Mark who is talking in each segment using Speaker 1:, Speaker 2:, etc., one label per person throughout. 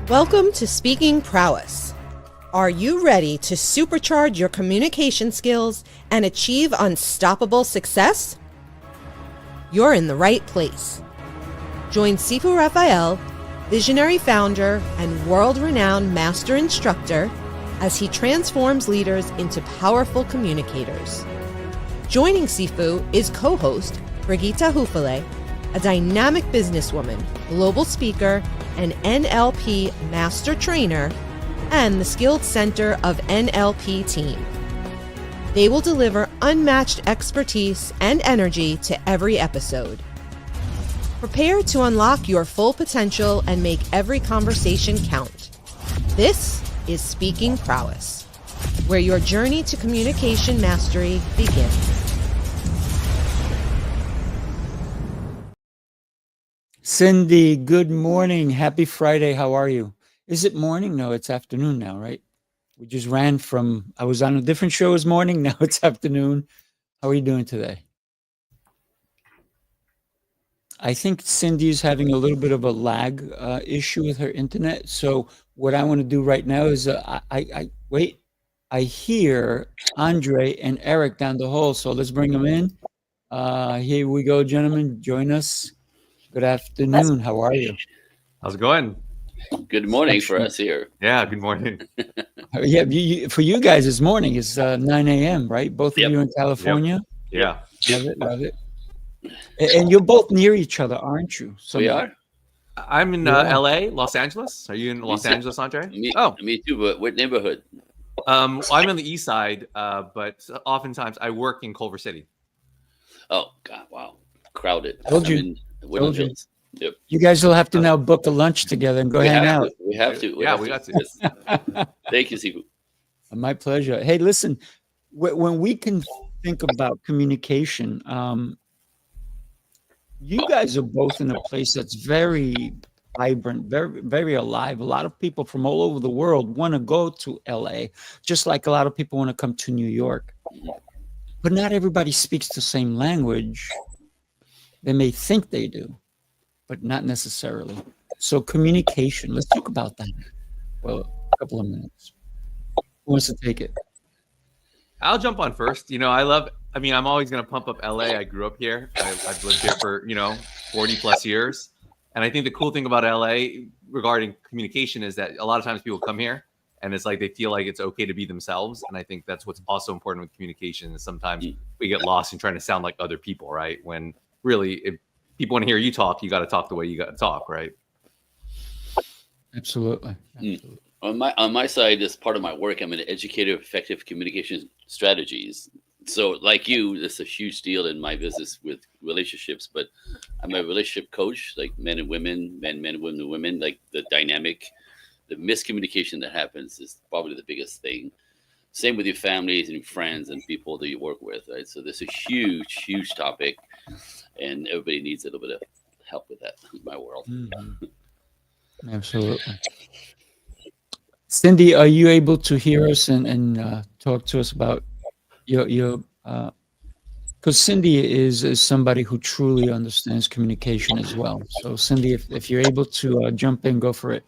Speaker 1: Welcome to Speaking Prowess. Are you ready to supercharge your communication skills and achieve unstoppable success? You're in the right place. Join Sifu Rafael, visionary founder and world-renowned master instructor, as he transforms leaders into powerful communicators. Joining Sifu is co-host Brigitte Hufele, a dynamic businesswoman, global speaker, and NLP master trainer, and the Skilled Center of NLP team. They will deliver unmatched expertise and energy to every episode. Prepare to unlock your full potential and make every conversation count. This is Speaking Prowess, where your journey to communication mastery begins.
Speaker 2: Cindy, good morning. Happy Friday. How are you? Is it morning? No, it's afternoon now, right? We just ran from, I was on a different show this morning. Now it's afternoon. How are you doing today? I think Cindy's having a little bit of a lag issue with her internet. So what I want to do right now is, wait, I hear André and Eric down the hall. So let's bring them in. Here we go, gentlemen. Join us. Good afternoon. How are you?
Speaker 3: How's it going?
Speaker 4: Good morning for us here.
Speaker 3: Yeah, good morning.
Speaker 2: Yeah, for you guys, it's morning. It's 9 a.m., right? Both of you in California?
Speaker 3: Yep. Yeah.
Speaker 2: Love it. And you're both near each other, aren't you?
Speaker 4: We are.
Speaker 3: I'm in LA, Los Angeles. Are you in Los Angeles, Andre?
Speaker 4: Me too, but what neighborhood?
Speaker 3: I'm on the east side, but oftentimes I work in Culver City.
Speaker 4: Oh, God, wow. Crowded.
Speaker 2: Told you.
Speaker 4: Yep.
Speaker 2: You guys will have to now book a lunch together and go hang out.
Speaker 4: We have to.
Speaker 3: We got to.
Speaker 4: Thank you, Sifu.
Speaker 2: My pleasure. Hey, listen, when we can think about communication, you guys are both in a place that's very vibrant, very, very alive. A lot of people from all over the world want to go to LA, just like a lot of people want to come to New York. But not everybody speaks the same language. They may think they do, but not necessarily. So communication, let's talk about that. Well, a couple of minutes. Who wants to take it?
Speaker 3: I'll jump on first. I'm always going to pump up LA. I grew up here. I've lived here for, 40 plus years. And I think the cool thing about LA regarding communication is that a lot of times people come here and it's like they feel like it's okay to be themselves. And I think that's what's also important with communication is sometimes we get lost in trying to sound like other people, right? When really, if people want to hear you talk, you got to talk the way you got to talk, right?
Speaker 2: Absolutely.
Speaker 4: On my side, as part of my work, I'm an educator of effective communication strategies. So like you, this is a huge deal in my business with relationships, but I'm a relationship coach, like men and women, men, women, like the dynamic, the miscommunication that happens is probably the biggest thing. Same with your families and your friends and people that you work with, right? So this is a huge, huge topic, and everybody needs a little bit of help with that in my world.
Speaker 2: Mm-hmm. Absolutely. Cindy, are you able to hear us and talk to us about your because Cindy is somebody who truly understands communication as well. So Cindy, if you're able to jump in, go for it.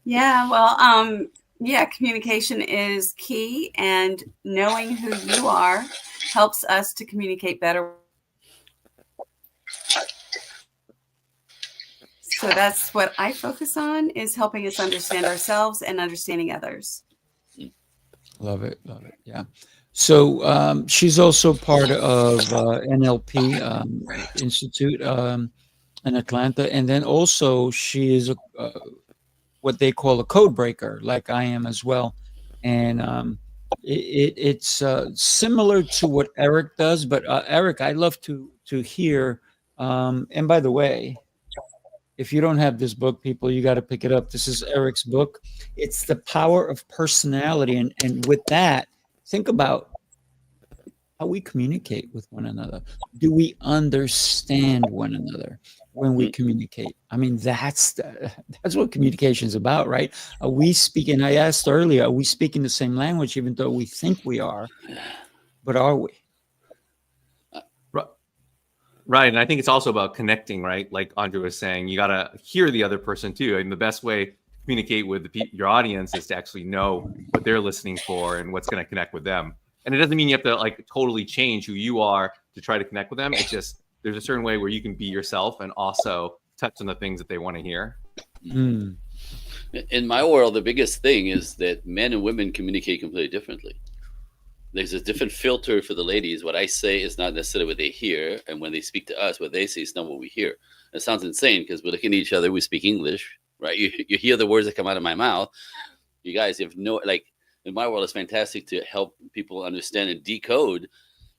Speaker 5: Yeah, well, communication is key, and knowing who you are helps us to communicate better. So that's what I focus on, is helping us understand ourselves and understanding others.
Speaker 2: Love it. Yeah. So she's also part of NLP Institute in Atlanta, and then also she is what they call a code breaker, like I am as well. And it's similar to what Eric does, but Eric, I'd love to hear. And by the way, if you don't have this book, people, you got to pick it up. This is Eric's book. It's The Power of Personality. And with that, think about how we communicate with one another. Do we understand one another when we communicate? I mean, that's what communication is about, right? Are we speaking? I asked earlier, are we speaking the same language, even though we think we are? But are we?
Speaker 3: Right. And I think it's also about connecting, right? Like Andre was saying, you got to hear the other person too. And the best way to communicate with your audience is to actually know what they're listening for and what's going to connect with them. And it doesn't mean you have to like totally change who you are to try to connect with them. It's just there's a certain way where you can be yourself and also touch on the things that they want to hear.
Speaker 2: Mm.
Speaker 4: In my world, the biggest thing is that men and women communicate completely differently. There's a different filter for the ladies. What I say is not necessarily what they hear. And when they speak to us, what they say is not what we hear. It sounds insane because we're looking at each other. We speak English, right? You hear the words that come out of my mouth. You guys have no, like, in my world, it's fantastic to help people understand and decode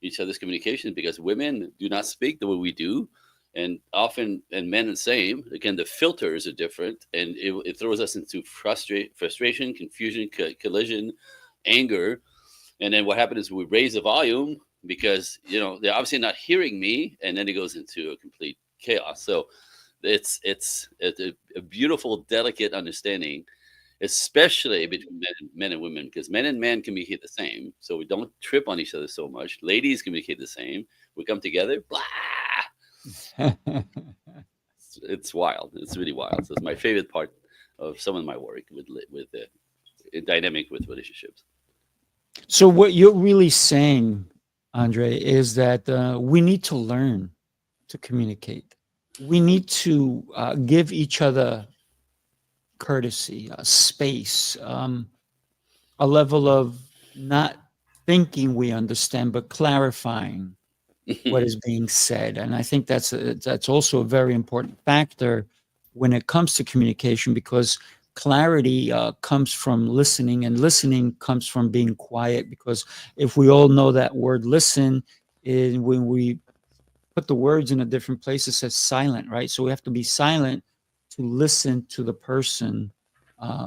Speaker 4: each other's communication because women do not speak the way we do. And often, and men the same. Again, the filters are different. And it throws us into frustration, confusion, collision, anger. And then what happens is we raise the volume because, they're obviously not hearing me. And then it goes into a complete chaos. So it's a beautiful, delicate understanding, especially between men and women, because men and men communicate the same. So we don't trip on each other so much. Ladies communicate the same. We come together, blah. It's wild. It's really wild. So it's my favorite part of some of my work with the dynamic with relationships.
Speaker 2: So what you're really saying, Andre, is that we need to learn to communicate. We need to give each other courtesy, space, a level of not thinking we understand, but clarifying what is being said. And I think that's also a very important factor when it comes to communication, because clarity comes from listening, and listening comes from being quiet. Because if we all know that word listen, when we put the words in a different place, it says silent, right? So we have to be silent to listen to the person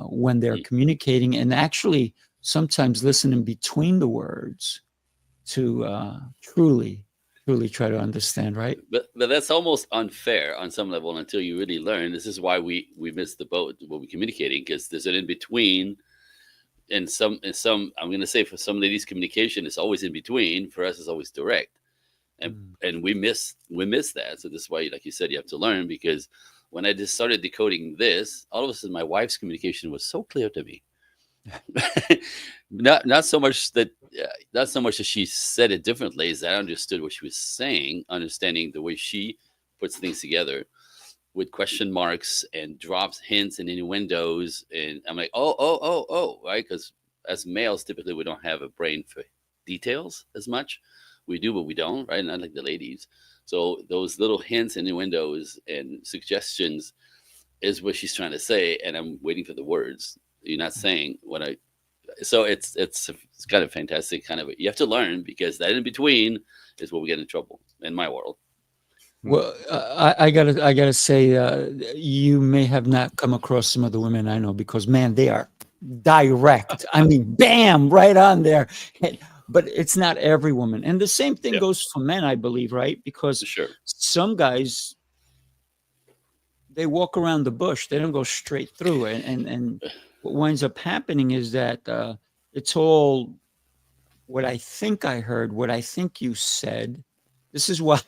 Speaker 2: when they're communicating, and actually sometimes listen in between the words to truly try to understand, right?
Speaker 4: But that's almost unfair on some level until you really learn. This is why we miss the boat when we're communicating, because there's an in between. And some I'm going to say for some ladies, communication is always in between. For us, it's always direct, and we miss that. So this is why, like you said, you have to learn, because when I just started decoding this, all of a sudden my wife's communication was so clear to me. not so much that she said it differently, as I understood what she was saying, understanding the way she puts things together with question marks and drops hints and innuendos. And I'm like, oh, right? Because as males, typically we don't have a brain for details as much. We do, but we don't, right? Not like the ladies. So those little hints and innuendos and suggestions is what she's trying to say, and I'm waiting for the words. You're not saying what I. So it's kind of fantastic. Kind of, you have to learn, because that in between is where we get in trouble in my world.
Speaker 2: Well, I gotta say, you may have not come across some of the women I know, because man, they are direct. I mean, bam, right on there. But it's not every woman, and the same thing goes for men, I believe, right? Because some guys, they walk around the bush; they don't go straight through, and what winds up happening is that it's all what I think I heard, what I think you said. This is why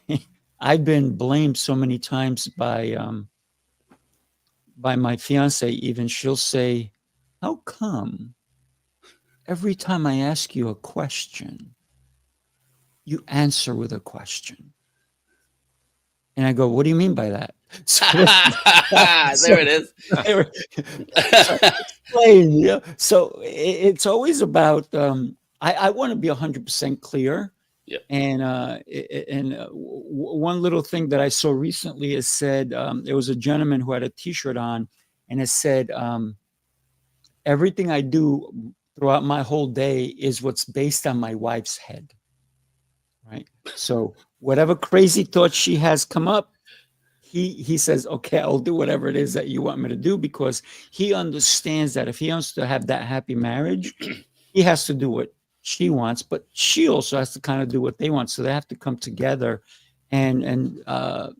Speaker 2: I've been blamed so many times by my fiance. Even she'll say, "How come every time I ask you a question, you answer with a question?" And I go, "What do you mean by that?" So,
Speaker 4: there it is.
Speaker 2: So it's always about, I want to be 100% clear.
Speaker 4: Yeah.
Speaker 2: And one little thing that I saw recently is said, there was a gentleman who had a T-shirt on, and it said, everything I do throughout my whole day is what's based on my wife's head. Right. So whatever crazy thoughts she has come up, he says, okay, I'll do whatever it is that you want me to do, because he understands that if he wants to have that happy marriage, he has to do what she wants, but she also has to kind of do what they want. So they have to come together. And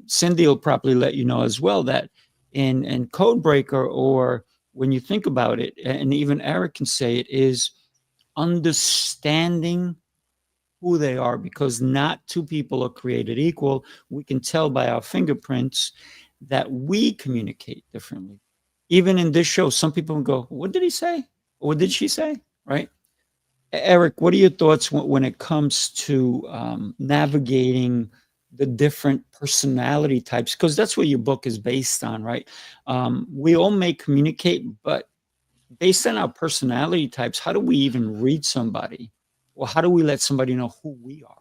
Speaker 2: Cindy will probably let you know as well that in Codebreaker, or when you think about it, and even Eric can say it, is understanding who they are, because not two people are created equal. We can tell by our fingerprints that we communicate differently. Even in this show, some people go, what did he say? What did she say? Right? Eric, what are your thoughts when it comes to navigating the different personality types? Because that's what your book is based on, right? We all may communicate, but based on our personality types, how do we even read somebody? Or how do we let somebody know who we are?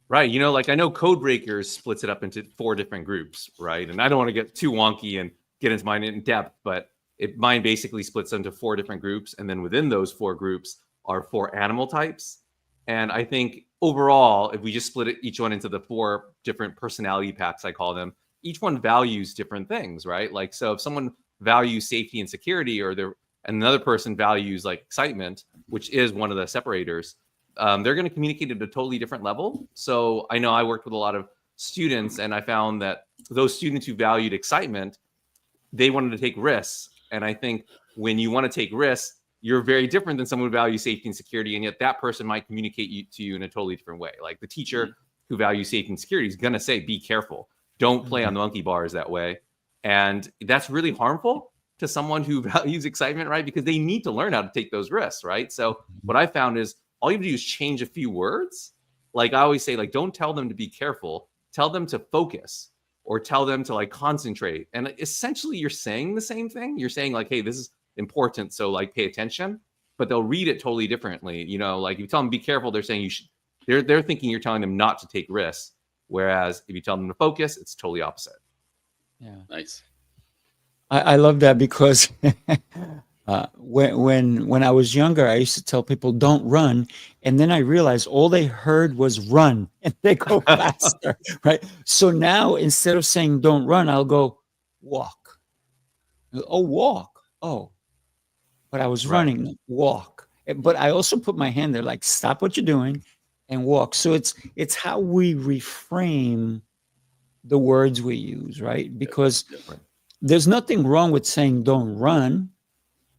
Speaker 3: Right. You know, like I know Code Breakers splits it up into 4 different groups, right? And I don't want to get too wonky and get into mine in depth, but mine basically splits into 4 different groups. And then within those 4 groups are 4 animal types. And I think overall, if we just split each one into the 4 different personality packs, I call them, each one values different things, right? Like, so if someone values safety and security, or another person values like excitement, which is one of the separators, they're going to communicate at a totally different level. So I know I worked with a lot of students, and I found that those students who valued excitement, they wanted to take risks. And I think when you want to take risks, you're very different than someone who values safety and security, and yet that person might communicate to you in a totally different way. Like the teacher who values safety and security is going to say, be careful. Don't play on the monkey bars that way. And that's really harmful to someone who values excitement, right? Because they need to learn how to take those risks, right? So what I found is all you have to do is change a few words. Like I always say, like, don't tell them to be careful, tell them to focus, or tell them to like concentrate. And essentially you're saying the same thing. You're saying like, hey, this is important, so like pay attention, but they'll read it totally differently. You know, like if you tell them be careful, they're saying you should, they're thinking you're telling them not to take risks. Whereas if you tell them to focus, it's totally opposite.
Speaker 2: Yeah.
Speaker 4: Nice.
Speaker 2: I love that because when I was younger, I used to tell people don't run, and then I realized all they heard was run, and they go faster, right? So now instead of saying don't run, I'll go walk. Oh, walk. Oh, but I was running. Walk. But I also put my hand there, like stop what you're doing, and walk. So it's how we reframe the words we use, right? Because there's nothing wrong with saying don't run,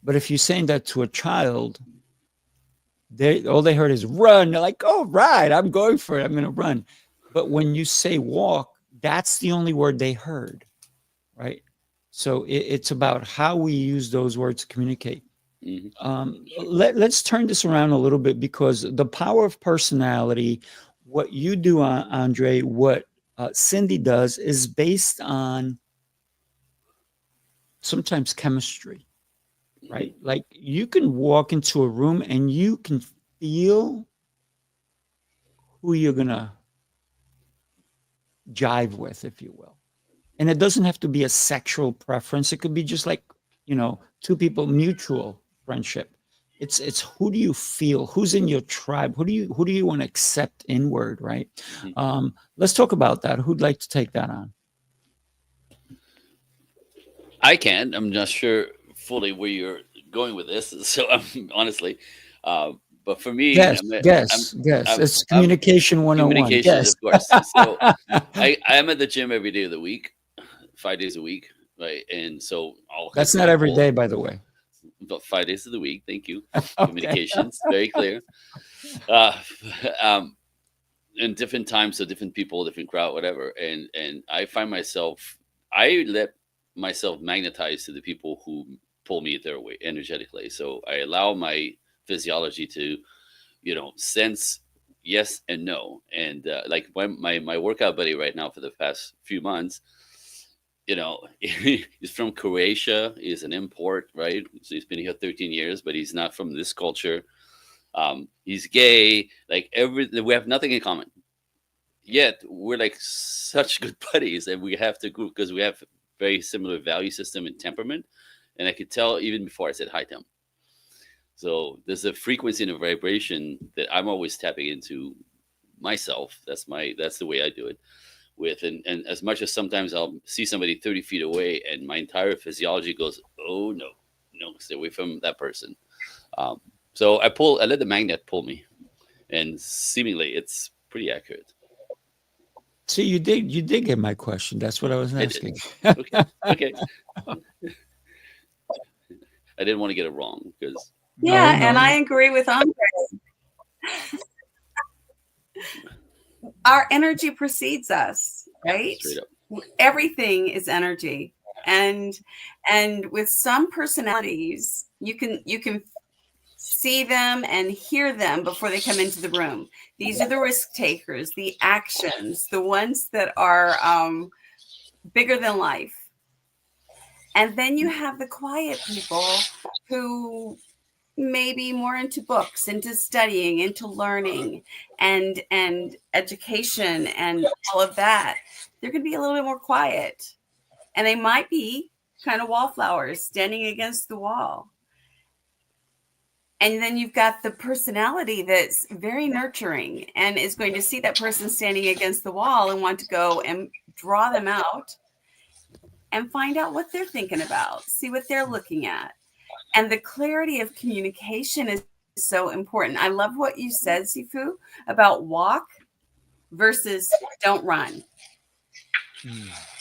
Speaker 2: but if you're saying that to a child, all they heard is run. They're like, oh, right, I'm going for it. I'm going to run. But when you say walk, that's the only word they heard, right? So it's about how we use those words to communicate. Let's turn this around a little bit, because the power of personality, what you do, Andre, what Cindy does is based on sometimes chemistry, right? Like you can walk into a room and you can feel who you're going to jive with, if you will. And it doesn't have to be a sexual preference. It could be just like, you know, two people, mutual friendship. It's who do you feel? Who's in your tribe? Who do you want to accept inward, right? Let's talk about that. Who'd like to take that on?
Speaker 4: I can. I'm not sure fully where you're going with this. So honestly, but for me,
Speaker 2: yes, it's communication 101.
Speaker 4: Communications, of course. So I'm at the gym every day of the week, 5 days a week, right? And so
Speaker 2: that's not every day, by the way.
Speaker 4: About 5 days of the week. Thank you.
Speaker 2: Okay.
Speaker 4: Communications, very clear. In different times, so different people, different crowd, whatever. And I find myself, I let myself magnetize to the people who pull me their way energetically. So I allow my physiology to, you know, sense yes and no. And like my workout buddy right now for the past few months, you know, he's from Croatia. He's an import, right? So he's been here 13 years, but he's not from this culture. He's gay. Like we have nothing in common. Yet we're like such good buddies, and we have to group because we have very similar value system and temperament. And I could tell even before I said hi to him. So there's a frequency and a vibration that I'm always tapping into myself. That's the way I do it. And as much as sometimes I'll see somebody 30 feet away and my entire physiology goes, oh no, stay away from that person. So I let the magnet pull me, and seemingly it's pretty accurate.
Speaker 2: See, you did get my question. That's what I was asking.
Speaker 4: Okay. I didn't want to get it wrong because.
Speaker 5: Yeah, no. And I agree with Andre. Our energy precedes us, right?
Speaker 4: Straight up.
Speaker 5: Everything is energy. And with some personalities, you can see them and hear them before they come into the room. These are the risk takers, the actions, the ones that are bigger than life. And then you have the quiet people who may be more into books, into studying, into learning, and education, and all of that. They're going to be a little bit more quiet, and they might be kind of wallflowers standing against the wall. And then you've got the personality that's very nurturing and is going to see that person standing against the wall and want to go and draw them out and find out what they're thinking about, see what they're looking at. And the clarity of communication is so important. I love what you said, Sifu, about walk versus don't run.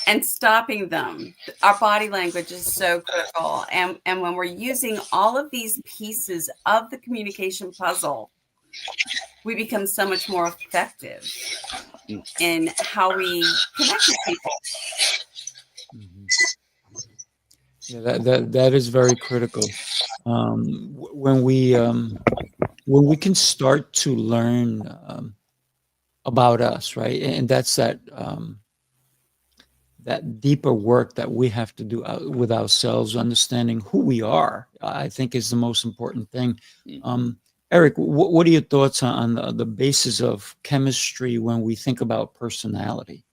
Speaker 5: And stopping them. Our body language is so critical. And when we're using all of these pieces of the communication puzzle, we become so much more effective in how we connect with people.
Speaker 2: Yeah, that is very critical. When we can start to learn about us, right, and that's that deeper work that we have to do with ourselves, understanding who we are, I think is the most important thing. Eric, what are your thoughts on the basis of chemistry when we think about personality?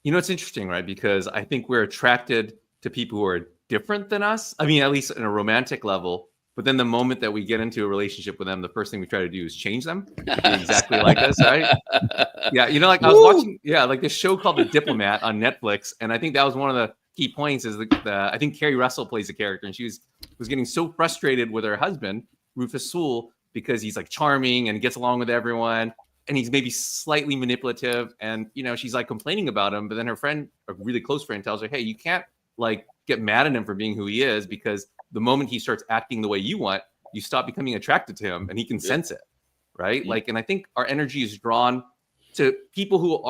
Speaker 3: It's interesting, right? Because I think we're attracted to people who are different than us. I mean, at least in a romantic level. But then the moment that we get into a relationship with them, the first thing we try to do is change them to be exactly like us, right? Yeah, like I was watching, like this show called The Diplomat on Netflix, and I think that was one of the key points. Is I think Carrie Russell plays a character, and she was getting so frustrated with her husband, Rufus Sewell, because he's like charming and gets along with everyone, and he's maybe slightly manipulative, and she's like complaining about him, but then her friend, a really close friend, tells her, "Hey, you can't like get mad at him for being who he is, because the moment he starts acting the way you want, you stop becoming attracted to him, and he can sense it, right?" Like, and I think our energy is drawn to people who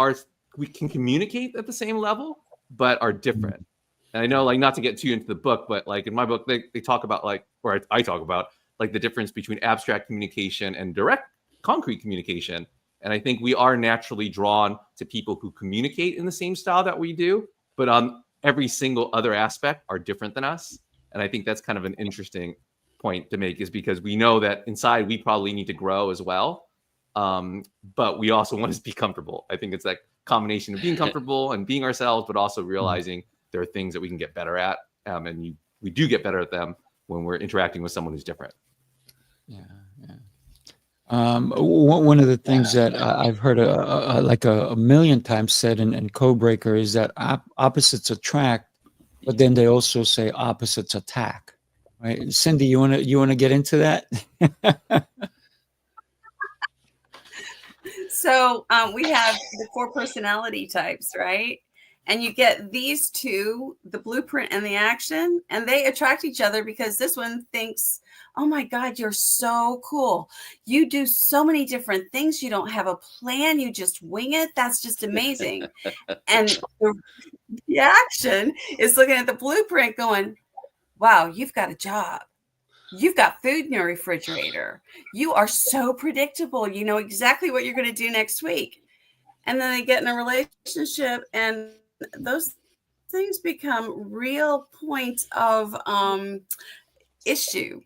Speaker 3: we can communicate at the same level, but are different. And I know, like, not to get too into the book, but like in my book, they talk about I talk about like the difference between abstract communication and direct, concrete communication. And I think we are naturally drawn to people who communicate in the same style that we do, but on every single other aspect are different than us. And I think that's kind of an interesting point to make, is because we know that inside we probably need to grow as well. But we also want to be comfortable. I think it's that combination of being comfortable and being ourselves, but also realizing there are things that we can get better at. And we do get better at them when we're interacting with someone who's different.
Speaker 2: Yeah. One of the things that I've heard like a million times said in Codebreaker is that opposites attract, but then they also say opposites attack. Right, Cindy, you wanna get into that?
Speaker 5: So we have the 4 personality types, right? And you get these two, the blueprint and the action, and they attract each other because this one thinks, "Oh my God, you're so cool. You do so many different things. You don't have a plan. You just wing it. That's just amazing." And the action is looking at the blueprint going, "Wow, you've got a job. You've got food in your refrigerator. You are so predictable. You know exactly what you're going to do next week." And then they get in a relationship, and those things become real points of issue.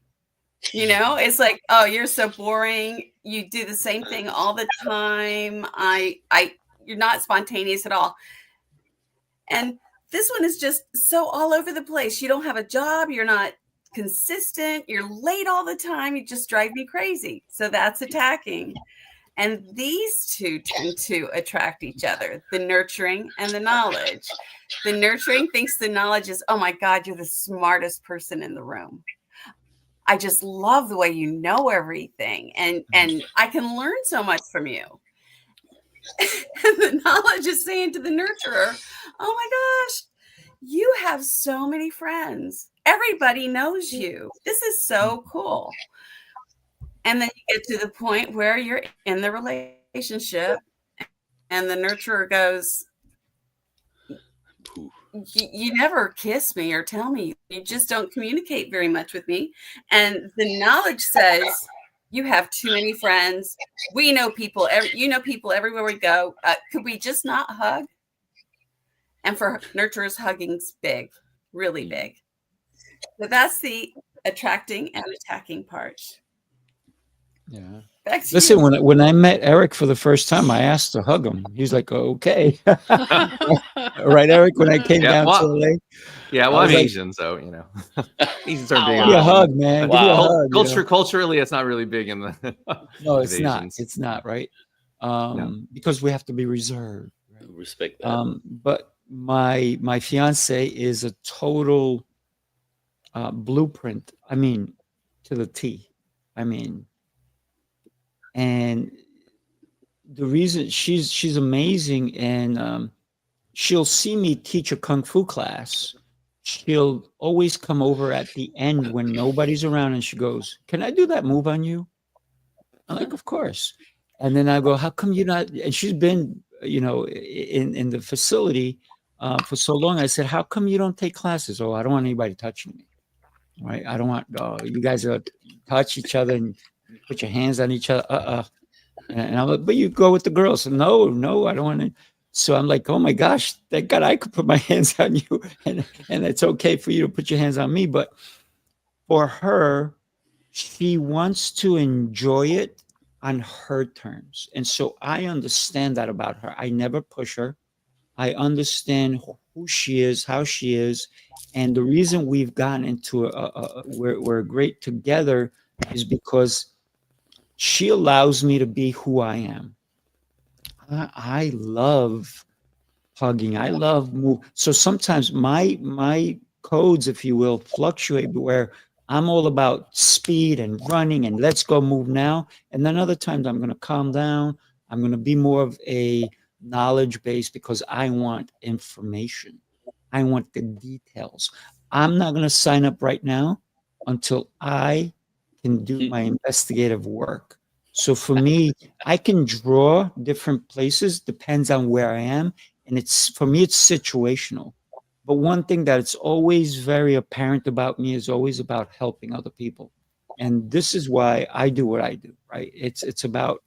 Speaker 5: It's like, "Oh, you're so boring. You do the same thing all the time. You're not spontaneous at all." And this one is just so all over the place. You don't have a job. You're not consistent. You're late all the time. You just drive me crazy. So that's attacking. And these two tend to attract each other, the nurturing and the knowledge. The nurturing thinks the knowledge is, "Oh my God, you're the smartest person in the room. I just love the way you know everything. And I can learn so much from you." And the knowledge is saying to the nurturer, "Oh my gosh, you have so many friends. Everybody knows you. This is so cool." And then you get to the point where you're in the relationship relationship and the nurturer goes, you never kiss me or tell me, you just don't communicate very much with me, and the knowledge says you have too many friends, we know people, you know people everywhere we go, could we just not hug? And for nurturers, hugging's big, really big. So that's the attracting and attacking part.
Speaker 2: Yeah.
Speaker 5: Listen,
Speaker 2: when I met Eric for the first time, I asked to hug him. He's like, okay. Right, Eric, when I came down to LA?
Speaker 3: Yeah, well, I'm like, Asian, so, you know. Asians are big.
Speaker 2: Give me a hug, man. Give me a hug.
Speaker 3: Culturally, it's not really big in the
Speaker 2: No, it's not. It's not, right? Because we have to be reserved. Right?
Speaker 4: Respect that.
Speaker 2: But my fiance is a total blueprint. I mean, to the T. I mean, and the reason she's amazing, and she'll see me teach a kung fu class. She'll always come over at the end when nobody's around, and she goes, "Can I do that move on you?" I'm like, "Of course." And then I go, "How come you're not?" And she's been, you know, in the facility for so long. I said, "How come you don't take classes?" "Oh, I don't want anybody touching me. Right? I don't want you guys to touch each other and put your hands on each other." And I'm like, "But you go with the girls." No, I don't want to. So I'm like, "Oh my gosh, thank God I could put my hands on you, and it's okay for you to put your hands on me." But for her, she wants to enjoy it on her terms. And so I understand that about her. I never push her. I understand who she is, how she is. And the reason we've gotten into we're great together is because she allows me to be who I am. I love hugging. I love move. So sometimes my codes, if you will, fluctuate where I'm all about speed and running and let's go move now. And then other times I'm going to calm down. I'm going to be more of a knowledge base because I want information. I want the details. I'm not going to sign up right now until I can do my investigative work. So for me, I can draw different places, depends on where I am. And it's, for me, it's situational. But one thing that it's always very apparent about me is always about helping other people. And this is why I do what I do, right? It's about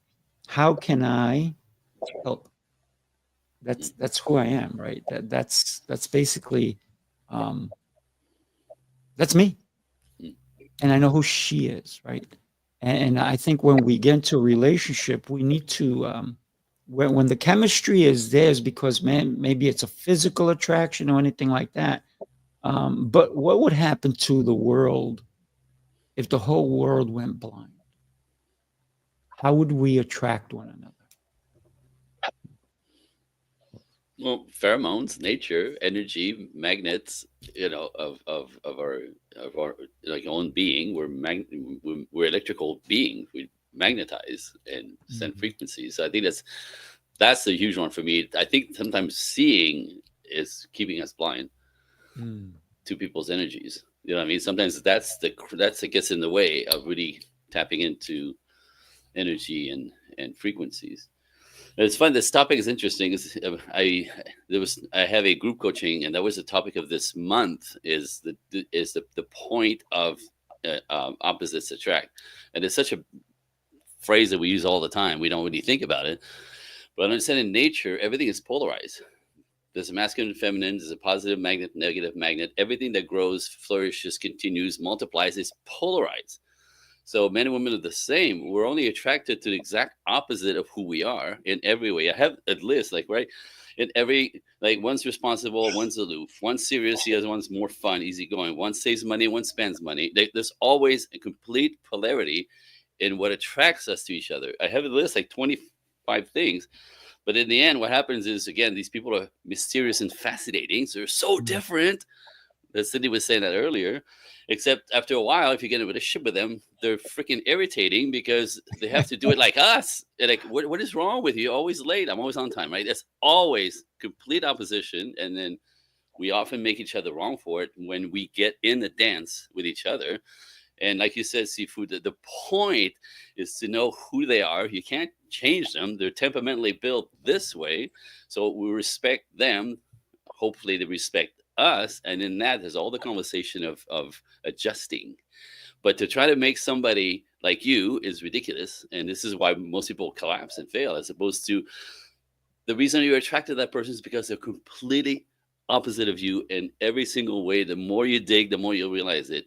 Speaker 2: how can I help? That's who I am, right? That's basically that's me. And I know who she is, right? And I think when we get into a relationship, we need to when the chemistry is there is because, man, maybe it's a physical attraction or anything like that. But what would happen to the world if the whole world went blind? How would we attract one another?
Speaker 4: Well, pheromones, nature, energy, magnets, you know, of our like own being. We're electrical beings. We magnetize and send frequencies. So I think that's the huge one for me. I think sometimes seeing is keeping us blind to people's energies. You know what I mean? Sometimes that's that gets in the way of really tapping into energy and frequencies. It's fun. This topic is interesting. I have a group coaching, and that was the topic of this month. Is the point of opposites attract, and it's such a phrase that we use all the time. We don't really think about it, but I understand in nature everything is polarized. There's a masculine and feminine. There's a positive magnet, negative magnet. Everything that grows, flourishes, continues, multiplies is polarized. So men and women are the same. We're only attracted to the exact opposite of who we are in every way. I have a list, like, right? In every, like, one's responsible, one's aloof, one's serious, the other one's more fun, easygoing. One saves money, one spends money. There's always a complete polarity in what attracts us to each other. I have a list, like 25 things. But in the end, what happens is, again, these people are mysterious and fascinating. So they're so different. As Cindy was saying that earlier. Except after a while, if you get in a relationship with them, they're freaking irritating because they have to do it like us. And like, what is wrong with you? You're always late. I'm always on time, right? That's always complete opposition. And then we often make each other wrong for it when we get in the dance with each other. And like you said, Sifu, the point is to know who they are. You can't change them. They're temperamentally built this way. So we respect them. Hopefully they respect us. And in that, there's all the conversation of adjusting. But to try to make somebody like you is ridiculous. And this is why most people collapse and fail, as opposed to the reason you're attracted to that person is because they're completely opposite of you in every single way. The more you dig, the more you'll realize it.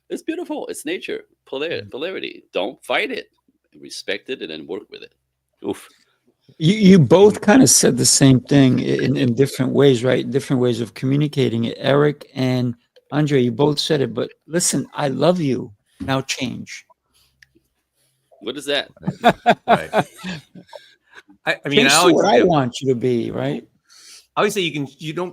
Speaker 4: It's beautiful. It's nature. Polarity. Don't fight it. Respect it and then work with it. Oof.
Speaker 2: You both kind of said the same thing in different ways, right? Different ways of communicating it. Eric and Andre, you both said it, but listen, I love you. Now change.
Speaker 4: What is that?
Speaker 3: Right. I mean,
Speaker 2: Change
Speaker 3: I
Speaker 2: to
Speaker 3: always
Speaker 2: what
Speaker 3: say,
Speaker 2: I want you to be, right?
Speaker 3: I always say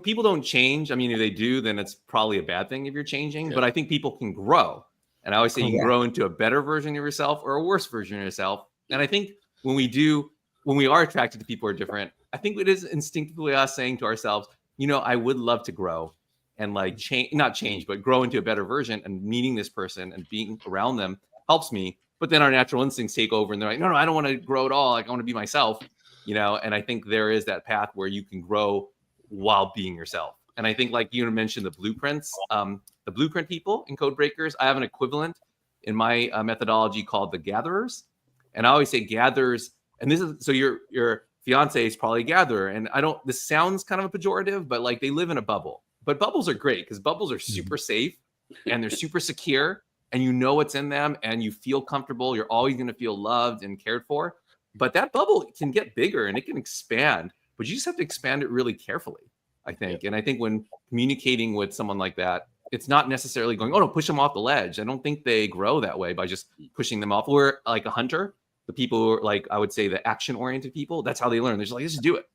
Speaker 3: people don't change. I mean, if they do, then it's probably a bad thing if you're changing.
Speaker 4: Yeah.
Speaker 3: But I think people can grow. And I always say you can
Speaker 2: Correct.
Speaker 3: grow into a better version of yourself or a worse version of yourself. And I think when we are attracted to people who are different, I think it is instinctively us saying to ourselves, I would love to grow and like not change, but grow into a better version, and meeting this person and being around them helps me. But then our natural instincts take over and they're like, no, I don't want to grow at all. Like I want to be myself, and I think there is that path where you can grow while being yourself. And I think like you mentioned the blueprints, the blueprint people in Code Breakers, I have an equivalent in my methodology called the gatherers. And I always say gatherers, and this is, so your fiance is probably a gatherer. And this sounds kind of a pejorative, but like they live in a bubble. But bubbles are great because bubbles are super safe and they're super secure, and you know what's in them and you feel comfortable. You're always going to feel loved and cared for. But that bubble can get bigger and it can expand, but you just have to expand it really carefully, I think. And I think when communicating with someone like that, it's not necessarily going, oh, no, push them off the ledge. I don't think they grow that way by just pushing them off. Or like a hunter, the people who are like, I would say the action-oriented people, that's how they learn. They're just like, just do it.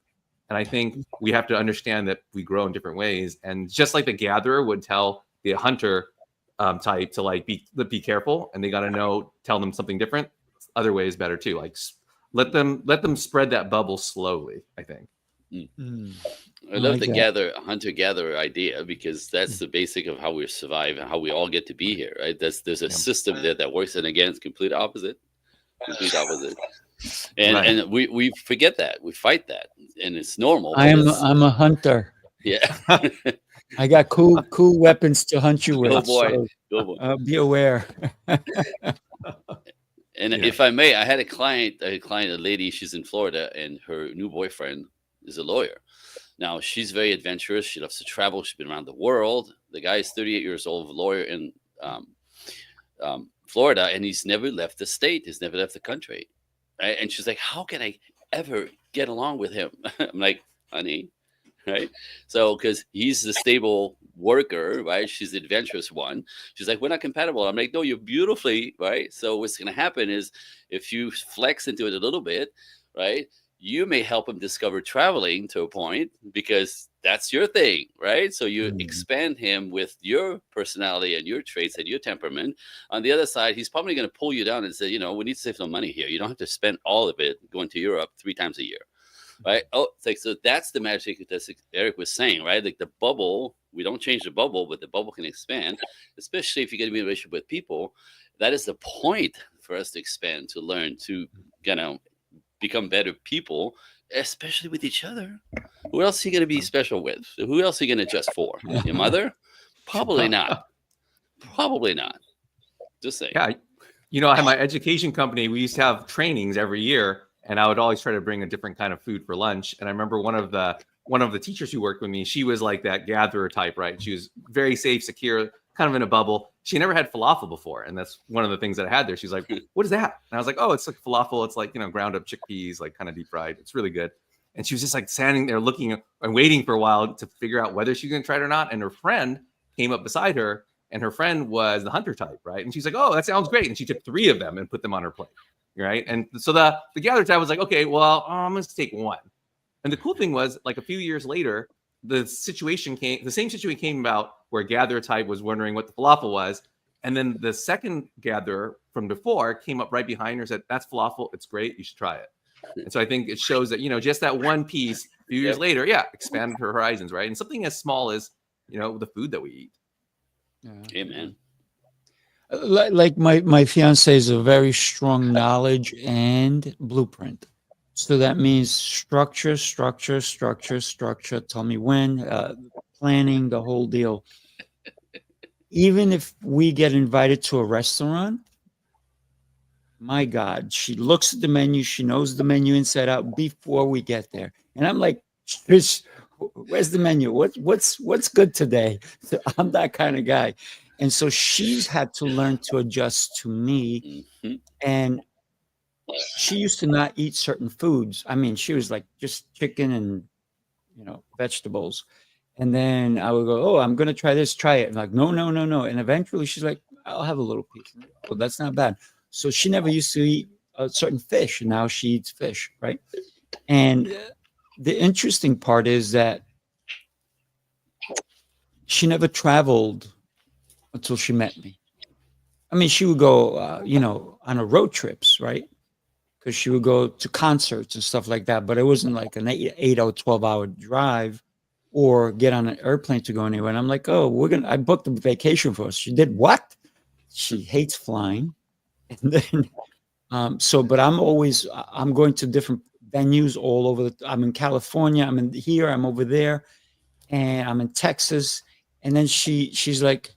Speaker 3: And I think we have to understand that we grow in different ways. And just like the gatherer would tell the hunter type to like be careful, and they got to tell them something different. Other ways better too. Like let them spread that bubble slowly, I think.
Speaker 4: I love the hunter-gatherer idea, because that's the basic of how we survive and how we all get to be here, right? There's a system there that works, and again, it's complete opposite. And we forget that, we fight that, and it's normal.
Speaker 2: I'm a hunter.
Speaker 4: Yeah.
Speaker 2: I got cool weapons to hunt you with.
Speaker 4: Go boy.
Speaker 2: So, be aware.
Speaker 4: And if I may, I had a lady, she's in Florida, and her new boyfriend is a lawyer. Now, she's very adventurous. She loves to travel. She's been around the world. The guy is 38 years old, a lawyer in Florida, and he's never left the state. He's never left the country. Right? And she's like, how can I ever get along with him? I'm like, honey, right? So, because he's the stable worker, right? She's the adventurous one. She's like, we're not compatible. I'm like, no, you're beautifully, right? So what's going to happen is if you flex into it a little bit, right, you may help him discover traveling to a point, because that's your thing, right? So you expand him with your personality and your traits and your temperament. On the other side, he's probably going to pull you down and say, we need to save some money here. You don't have to spend all of it going to Europe 3 times a year, right? Oh, it's like, so that's the magic that Eric was saying, right? Like the bubble, we don't change the bubble, but the bubble can expand, especially if you're going to be in a relationship with people. That is the point for us to expand, to learn, to, become better people, especially with each other. Who else are you going to be special with? Who else are you going to adjust for? Your mother? Probably not. Probably not. Just saying.
Speaker 3: Yeah. I have my education company. We used to have trainings every year, and I would always try to bring a different kind of food for lunch. And I remember one of the teachers who worked with me, she was like that gatherer type, right? She was very safe, secure, kind of in a bubble. She never had falafel before. And that's one of the things that I had there. She's like, what is that? And I was like, oh, it's like falafel. It's like, ground up chickpeas, like kind of deep fried. It's really good. And she was just like standing there looking and waiting for a while to figure out whether she was going to try it or not. And her friend came up beside her, and her friend was the hunter type, right? And she's like, oh, that sounds great. And she took 3 of them and put them on her plate, right? And so the gatherer type was like, okay, well, I'm going to take 1. And the cool thing was, like a few years later, the same situation came about where gatherer type was wondering what the falafel was. And then the second gatherer from before came up right behind her and said, that's falafel. It's great. You should try it. And so I think it shows that, just that one piece a few years later, expanded her horizons, right? And something as small as, the food that we eat.
Speaker 4: Amen.
Speaker 2: Like my fiance is a very strong knowledge and blueprint. So that means structure, structure, structure, structure. Tell me when, planning, the whole deal. Even if we get invited to a restaurant, my God, she looks at the menu. She knows the menu inside out before we get there. And I'm like, Trish, where's the menu? What's good today? So I'm that kind of guy. And so she's had to learn to adjust to me.
Speaker 4: Mhm.
Speaker 2: And she used to not eat certain foods. I mean, she was like just chicken and, vegetables. And then I would go, oh, I'm going to try this, try it. And like, no, no, no, no. And eventually she's like, I'll have a little piece. Well, that's not bad. So she never used to eat a certain fish. And now she eats fish, right? And the interesting part is that she never traveled until she met me. I mean, she would go, on a road trips, right? Because she would go to concerts and stuff like that. But it wasn't like an 8 or 12-hour drive or get on an airplane to go anywhere. And I'm like, oh, I booked a vacation for us. She did what? She hates flying. And then, but I'm going to different venues all over. I'm in California. I'm in here. I'm over there. And I'm in Texas. And then she's like,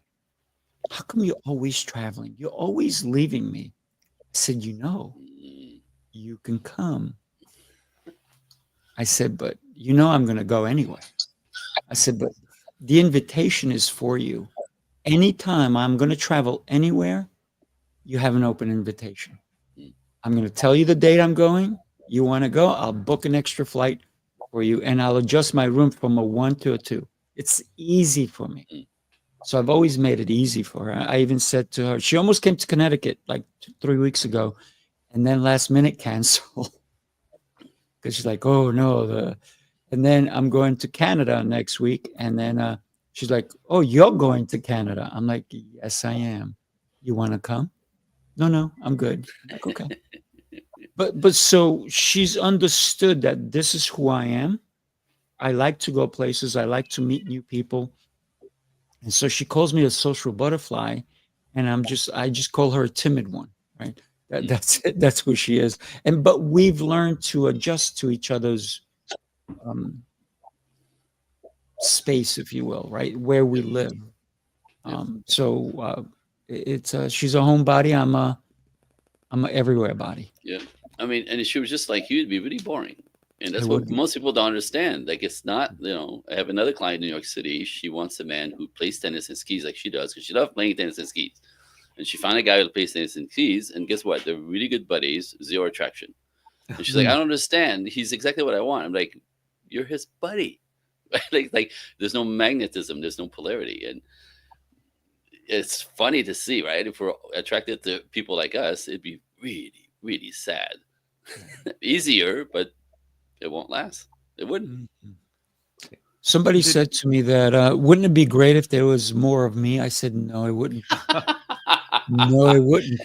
Speaker 2: how come you're always traveling? You're always leaving me. I said, you can come. I said, but I'm going to go anyway. I said, but the invitation is for you. Anytime I'm going to travel anywhere, you have an open invitation. I'm going to tell you the date I'm going. You want to go? I'll book an extra flight for you, and I'll adjust my room from a 1 to a 2. It's easy for me. So I've always made it easy for her. I even said to her, she almost came to Connecticut like 3 weeks ago, and then last minute canceled because she's like, oh no. And then I'm going to Canada next week, and then she's like, oh, you're going to Canada? I'm like, yes, I am. You want to come? No, I'm good. I'm like, okay. But so she's understood that this is who I am. I like to go places. I like to meet new people. And so she calls me a social butterfly, and I just call her a timid one, right? That's it. That's who she is. But we've learned to adjust to each other's space, if you will, right? Where we live. So it's she's a homebody. I'm a everywhere body.
Speaker 4: Yeah. I mean, and if she was just like you, it'd be really boring. And that's
Speaker 2: It
Speaker 4: what
Speaker 2: would be.
Speaker 4: most people don't understand. Like, it's not, I have another client in New York City. She wants a man who plays tennis and skis like she does, because she loves playing tennis and skis. And she found a guy who plays tennis and skis, and guess what? They're really good buddies, zero attraction. And she's like, I don't understand. He's exactly what I want. I'm like, you're his buddy. like there's no magnetism, there's no polarity. And it's funny to see, right? If we're attracted to people like us, it'd be really, really sad. Easier, but it won't last. It wouldn't.
Speaker 2: Somebody said to me that, wouldn't it be great if there was more of me? I said, no, it wouldn't. No, it wouldn't.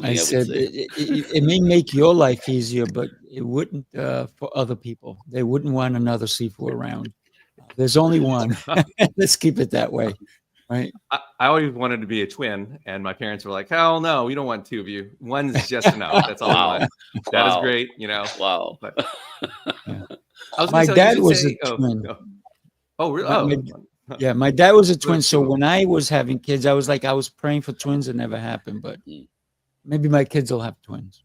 Speaker 2: I said, it may make your life easier, but it wouldn't for other people. They wouldn't want another Sifu around. There's only one. Let's keep it that way. Right.
Speaker 3: I always wanted to be a twin, and my parents were like, hell no, we don't want 2 of you. One's just enough. That's all I want. That is great,
Speaker 4: Wow.
Speaker 3: But,
Speaker 2: Yeah.
Speaker 3: my
Speaker 2: dad was a twin.
Speaker 3: Oh, really?
Speaker 2: Yeah, my dad was a twin. So when I was having kids, I was praying for twins. It never happened, but maybe my kids will have twins.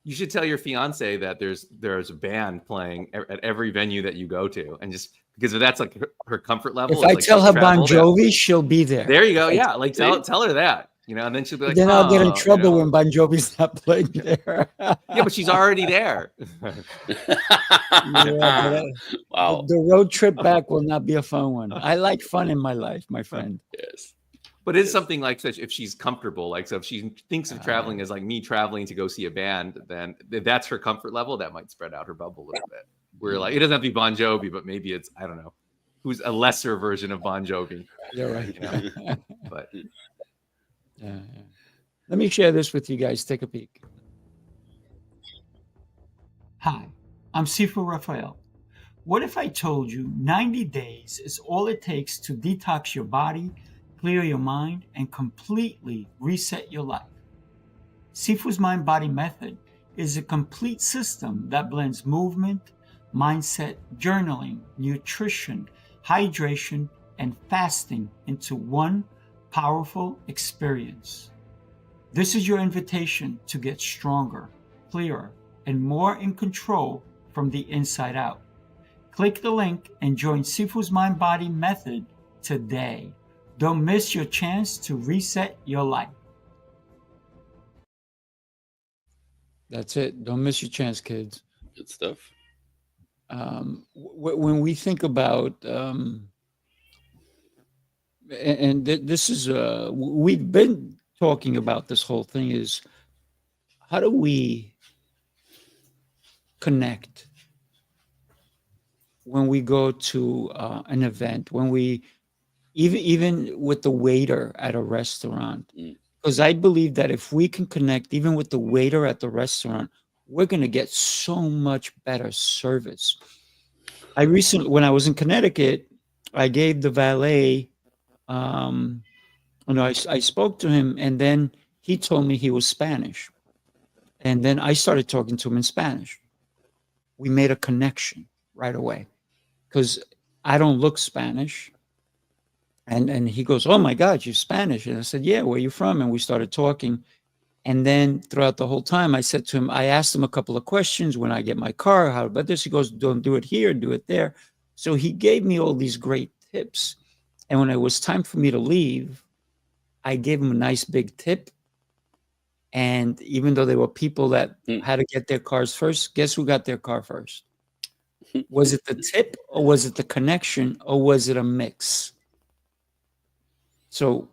Speaker 3: You should tell your fiance that there's a band playing at every venue that you go to, and just because that's like her comfort level.
Speaker 2: If I tell her Bon Jovi, she'll be there.
Speaker 3: There you go. Yeah, like tell her that, and then she'll be like,
Speaker 2: then I'll get in trouble when Bon Jovi's not playing there.
Speaker 3: Yeah, but she's already there.
Speaker 4: Wow.
Speaker 2: The road trip back will not be a fun one. I like fun in my life, my friend.
Speaker 4: Yes.
Speaker 3: But it's something like such, if she's comfortable, like, so if she thinks of traveling as like me traveling to go see a band, then if that's her comfort level, that might spread out her bubble a little bit. Where like, it doesn't have to be Bon Jovi, but maybe it's, I don't know, who's a lesser version of Bon Jovi.
Speaker 2: You're right.
Speaker 3: But
Speaker 2: yeah. Let me share this with you guys. Take a peek. Hi, I'm Sifu Rafael. What if I told you 90 days is all it takes to detox your body, clear your mind, and completely reset your life? Sifu's Mind-Body Method
Speaker 6: is a complete system that blends movement, mindset, journaling, nutrition, hydration, and fasting into one powerful experience. This is your invitation to get stronger, clearer, and more in control from the inside out. Click the link and join Sifu's Mind Body Method today. Don't miss your chance to reset your life.
Speaker 2: That's it. Don't miss your chance, kids.
Speaker 4: Good stuff.
Speaker 2: When we think about, this is, we've been talking about this whole thing is how do we connect when we go to an event, when we, even with the waiter at a restaurant, because I believe that if we can connect even with the waiter at the restaurant, we're going to get so much better service. When I was in Connecticut, I gave the valet, I spoke to him, and then he told me he was Spanish. And then I started talking to him in Spanish. We made a connection right away because I don't look Spanish. And he goes, "Oh my God, you're Spanish." And I said, "Yeah, where are you from?" And we started talking. And then throughout the whole time, I said to him, I asked him a couple of questions. When I get my car, how about this? He goes, "Don't do it here, do it there." So he gave me all these great tips. And when it was time for me to leave, I gave him a nice big tip. And even though there were people that had to get their cars first, guess who got their car first? Was it the tip, or was it the connection, or was it a mix? So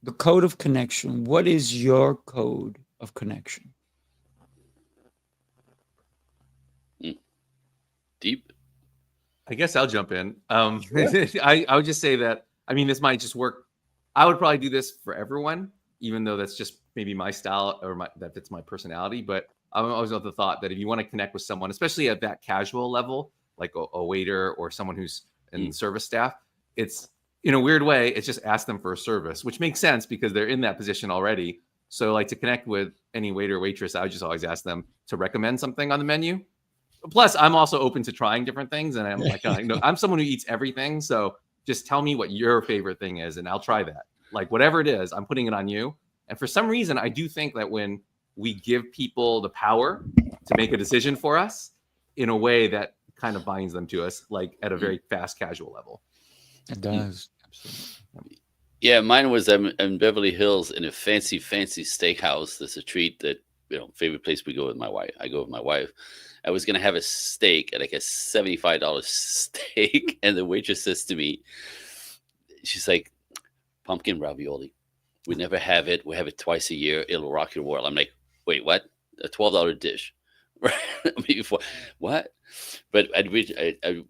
Speaker 2: the code of connection, what is your code of connection?
Speaker 4: Deep.
Speaker 3: I guess I'll jump in. I would just say that, I mean, this might just work. I would probably do this for everyone, even though that's just maybe my style or that fits my personality. But I'm always of the thought that if you want to connect with someone, especially at that casual level, like a waiter or someone who's in service staff, it's, in a weird way, it's just ask them for a service, which makes sense because they're in that position already. So like to connect with any waiter or waitress, I would just always ask them to recommend something on the menu. Plus, I'm also open to trying different things. And I'm like, I'm someone who eats everything. So just tell me what your favorite thing is and I'll try that. Like whatever it is, I'm putting it on you. And for some reason, I do think that when we give people the power to make a decision for us in a way that kind of binds them to us, like at a very fast casual level.
Speaker 2: It does. Absolutely.
Speaker 4: Yeah, mine was in Beverly Hills in a fancy steakhouse. That's a treat that, favorite place we go with my wife. I go with my wife. I was going to have a steak at like a $75 steak. And the waitress says to me, she's like, "Pumpkin ravioli. We never have it. We have it twice a year. It'll rock your world." I'm like, "Wait, what? A $12 dish?" Right? Before, what? But I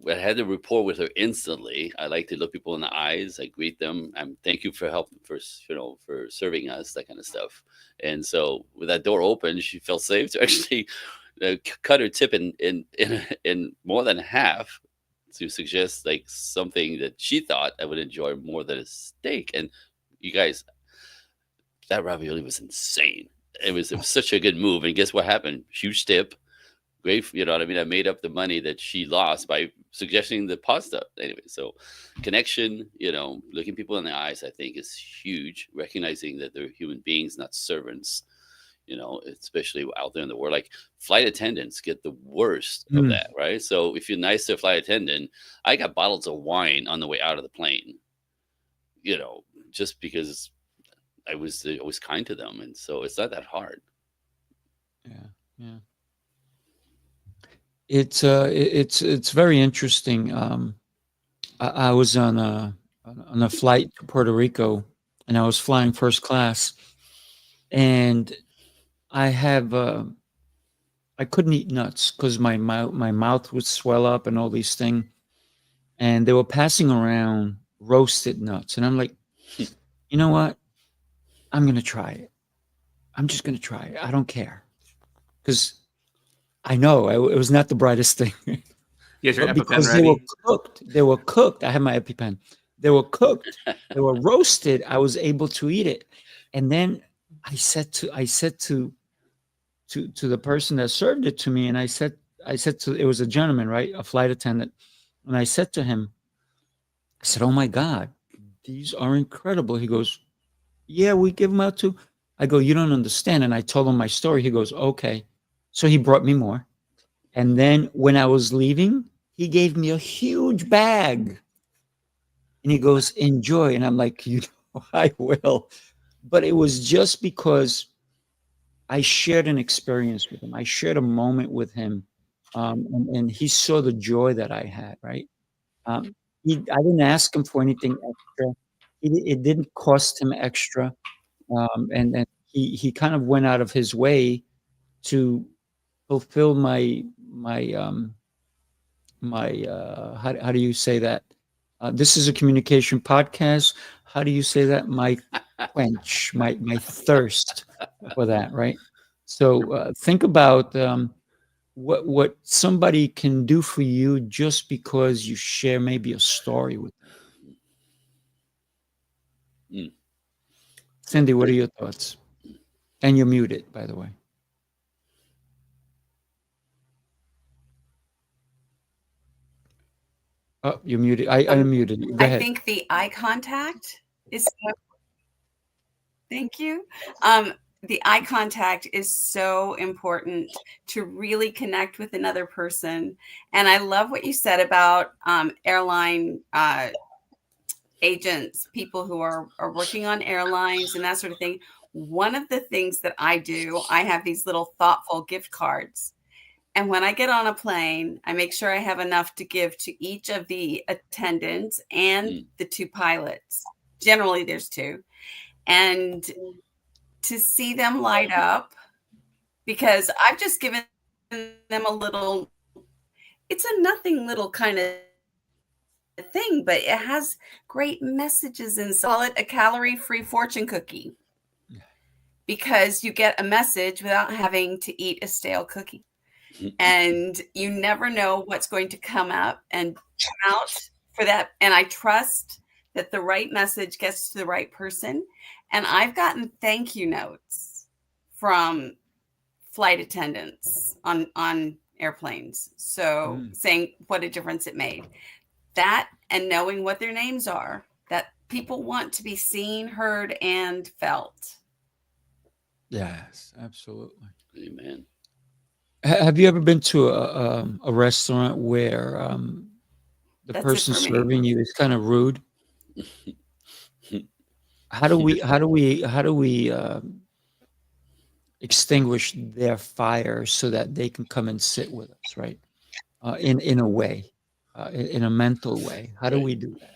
Speaker 4: had a rapport with her instantly. I like to look people in the eyes. I greet them. Thank you for help, for serving us, that kind of stuff. And so with that door open, she felt safe to actually cut her tip in more than half to suggest like something that she thought I would enjoy more than a steak. And you guys, that ravioli was insane. It was such a good move. And guess what happened? Huge tip. Great. You know what I mean? I made up the money that she lost by suggesting the pasta. Anyway, so connection, looking people in the eyes, I think is huge. Recognizing that they're human beings, not servants, especially out there in the world. Like flight attendants get the worst of that, right? So if you're nice to a flight attendant, I got bottles of wine on the way out of the plane, just because I was kind to them. And so it's not that hard.
Speaker 2: Yeah. It's very interesting. I was on a flight to Puerto Rico, and I was flying first class, and I couldn't eat nuts because my mouth would swell up and all these things, and they were passing around roasted nuts, and I'm like, you know what? I'm gonna try it. I'm just gonna try it. I don't care, because I know it was not the brightest thing.
Speaker 3: Yes, your EpiPen
Speaker 2: because
Speaker 3: ready.
Speaker 2: They were cooked. I have my EpiPen. They were cooked. They were roasted. I was able to eat it. And then I said to to the person that served it to me, and I said to, it was a gentleman, right, a flight attendant, and I said to him, I said, "Oh my God, these are incredible." He goes, "Yeah, we give them out too." I go, "You don't understand," and I told him my story. He goes, "Okay," so he brought me more, and then when I was leaving, he gave me a huge bag, and he goes, "Enjoy," and I'm like, "You know, I will," but it was just because I shared an experience with him. I shared a moment with him, and he saw the joy that I had. Right? Um, I didn't ask him for anything extra. It didn't cost him extra, and he kind of went out of his way to fulfill my how do you say that? This is a communication podcast. How do you say that? My quench, my thirst for that, right? So think about what somebody can do for you just because you share maybe a story with them.
Speaker 4: Mm.
Speaker 2: Cindy, what are your thoughts? And you're muted, by the way. Oh, you're muted. I unmuted you. Go
Speaker 5: I
Speaker 2: ahead.
Speaker 5: think the eye contact is thank you. The eye contact is so important to really connect with another person. And I love what you said about airline agents, people who are working on airlines and that sort of thing. One of the things that I do, I have these little thoughtful gift cards. And when I get on a plane, I make sure I have enough to give to each of the attendants and the two pilots. Generally, there's two. And to see them light up, because I've just given them a little, it's a nothing little kind of thing, but it has great messages and call it a calorie-free fortune cookie because you get a message without having to eat a stale cookie. And you never know what's going to come up and out for that. And I trust that the right message gets to the right person. And I've gotten thank you notes from flight attendants on airplanes. So saying what a difference it made. That and knowing what their names are, that people want to be seen, heard, and felt.
Speaker 2: Yes, absolutely.
Speaker 4: Amen.
Speaker 2: Have you ever been to a restaurant where the
Speaker 5: That's it
Speaker 2: person
Speaker 5: for me.
Speaker 2: serving you is kind of rude? How do we extinguish their fire so that they can come and sit with us, right? In a way, in a mental way. How do we do that?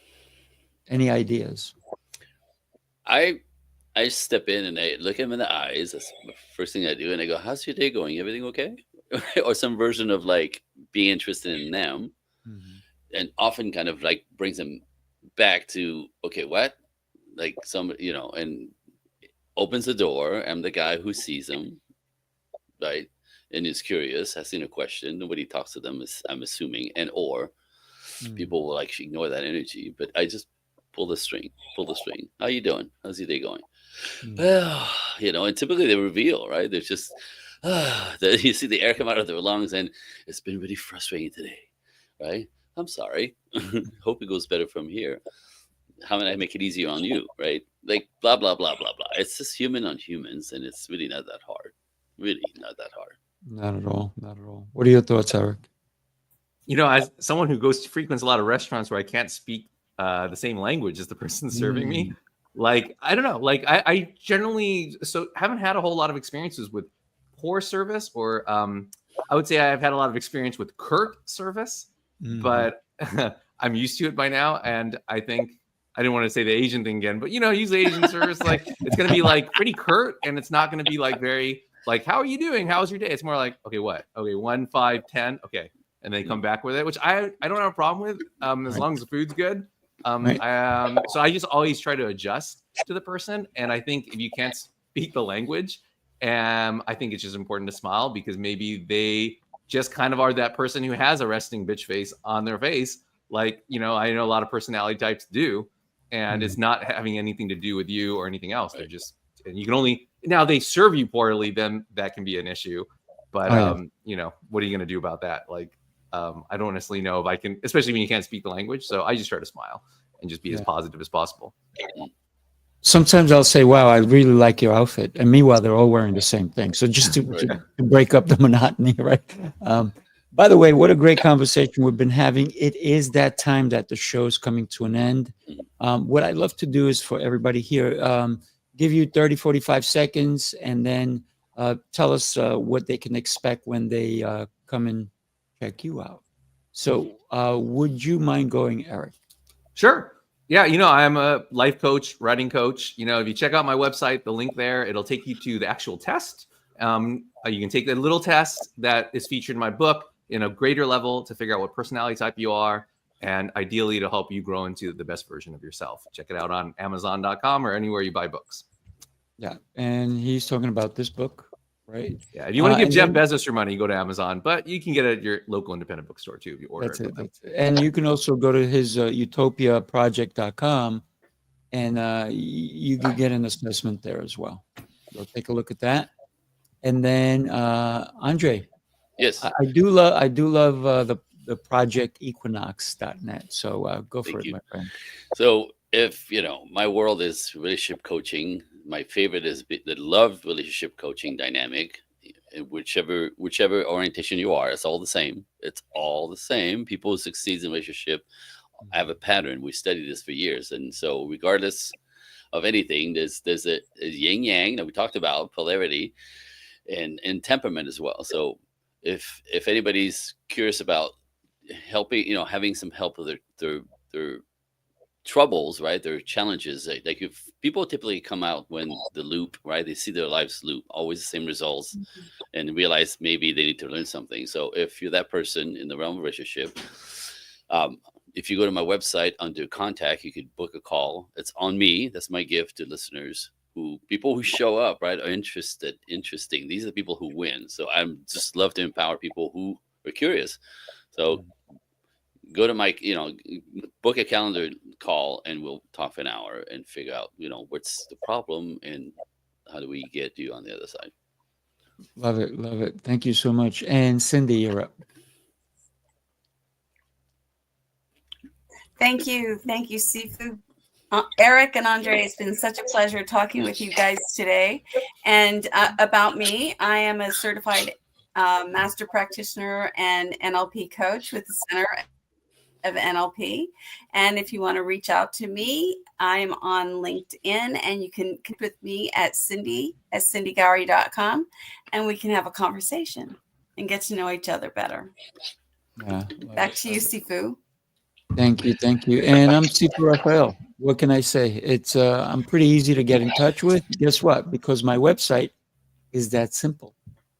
Speaker 2: Any ideas?
Speaker 4: I step in and I look him in the eyes. That's the first thing I do, and I go, "How's your day going? Everything okay?" Or some version of like being interested in them, and often kind of like brings them back to, okay, what? Like some, and opens the door. I'm the guy who sees them, right? And is curious, asking a question. Nobody talks to them, I'm assuming, and people will like ignore that energy. But I just pull the string. How you doing? How's your day going? Well, and typically they reveal, right? There's just, you see the air come out of their lungs, and it's been really frustrating today, right? I'm sorry. Hope it goes better from here. How can I make it easier on you, right? Like blah, blah, blah, blah, blah. It's just human on humans, and it's really not that hard. Really not that hard.
Speaker 2: Not at all. Not at all. What are your thoughts, Eric?
Speaker 3: As someone who frequents a lot of restaurants where I can't speak the same language as the person serving me, like, I don't know, like I generally haven't had a whole lot of experiences with poor service, or I would say I've had a lot of experience with curt service, but I'm used to it by now. And I think I didn't want to say the Asian thing again, but usually Asian service, like it's going to be like pretty curt, and it's not going to be like very like, how are you doing? How's your day? It's more like, okay, what? Okay, 1, 5, 10. Okay. And they come back with it, which I don't have a problem with, as long as the food's good. So I just always try to adjust to the person. And I think if you can't speak the language, I think it's just important to smile, because maybe they just kind of are that person who has a resting bitch face on their face. Like, I know a lot of personality types do, and it's not having anything to do with you or anything else. They're just And you can only, now they serve you poorly, then that can be an issue. But, you know, what are you going to do about that? Like, I don't necessarily know if I can, especially when you can't speak the language. So I just try to smile and just be as positive as possible.
Speaker 2: Sometimes I'll say, wow, I really like your outfit. And meanwhile, they're all wearing the same thing. So just to break up the monotony, right? By the way, what a great conversation we've been having. It is that time that the show is coming to an end. What I'd love to do is for everybody here, give you 30, 45 seconds, and then tell us what they can expect when they come and check you out. So would you mind going, Eric?
Speaker 3: Sure. Yeah, you know, I'm a life coach, writing coach. You know, if you check out my website, the link there, it'll take you to the actual test. You can take the little test that is featured in my book in a greater level to figure out what personality type you are, and ideally to help you grow into the best version of yourself. Check it out on Amazon.com or anywhere you buy books.
Speaker 2: Yeah, and he's talking about this book, right?
Speaker 3: Yeah, if you want to give Jeff Bezos your money, go to Amazon, but you can get it at your local independent bookstore too if you order it.
Speaker 2: That's it. And you can also go to his utopiaproject.com, and you can get an assessment there as well. So take a look at that. And then André,
Speaker 4: Yes,
Speaker 2: I do love the Project Equinox.net. So go for it, my friend.
Speaker 4: So if you know, my world is relationship coaching. My favorite is the love relationship coaching dynamic. Whichever orientation you are, it's all the same. It's all the same. People who succeed in relationship have a pattern. We studied this for years, and so regardless of anything, there's a yin yang that we talked about, polarity, and temperament as well. So if anybody's curious about helping, you know, having some help with their troubles, right, their challenges, like if people typically come out when the loop, right, they see their life's loop, always the same results, and realize maybe they need to learn something. So if you're that person in the realm of relationship, if you go to my website under contact, you could book a call. It's on me. That's my gift to listeners, people who show up, right, are interesting. These are the people who win. So I'm just love to empower people who are curious. So go to my, you know, book a calendar call, and we'll talk for an hour and figure out, you know, what's the problem and how do we get you on the other side.
Speaker 2: Love it. Love it. Thank you so much. And Cindy, you're up.
Speaker 5: Thank you. Thank you, Sifu. Eric and André, it's been such a pleasure talking with you guys today. And about me, I am a certified master practitioner and NLP coach with the Center of NLP. And if you want to reach out to me, I'm on LinkedIn, and you can connect with me at cindy@cindygowrie.com, and we can have a conversation and get to know each other better.
Speaker 2: Yeah.
Speaker 5: Back to you, Sifu.
Speaker 2: Thank you. And I'm Sifu Rafael. What can I say? It's I'm pretty easy to get in touch with. Guess what? Because my website is that simple.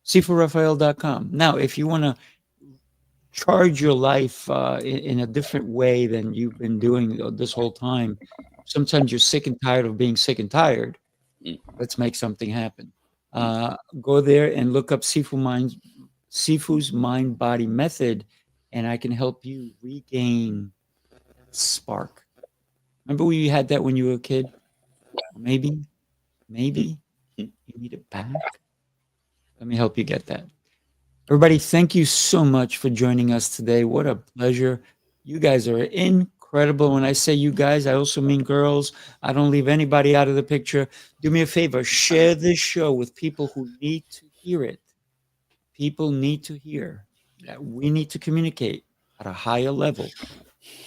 Speaker 2: SifuRafael.com. Now, if you want to charge your life in a different way than you've been doing this whole time, sometimes you're sick and tired of being sick and tired. Let's make something happen. Go there and look up Sifu's Mind Body Method, and I can help you regain spark. Remember when you had that when you were a kid? Maybe you need it back. Let me help you get that. Everybody, thank you so much for joining us today. What a pleasure. You guys are incredible. When I say you guys, I also mean girls. I don't leave anybody out of the picture. Do me a favor, share this show with people who need to hear it. People need to hear that we need to communicate at a higher level.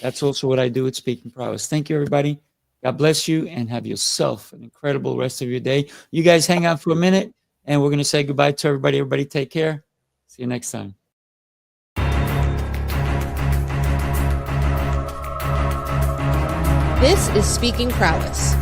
Speaker 2: That's also what I do at Speaking Prowess. Thank you, everybody. God bless you, and have yourself an incredible rest of your day. You guys hang out for a minute, and we're going to say goodbye to everybody. Everybody take care. See you next time.
Speaker 1: This is Speaking Prowess.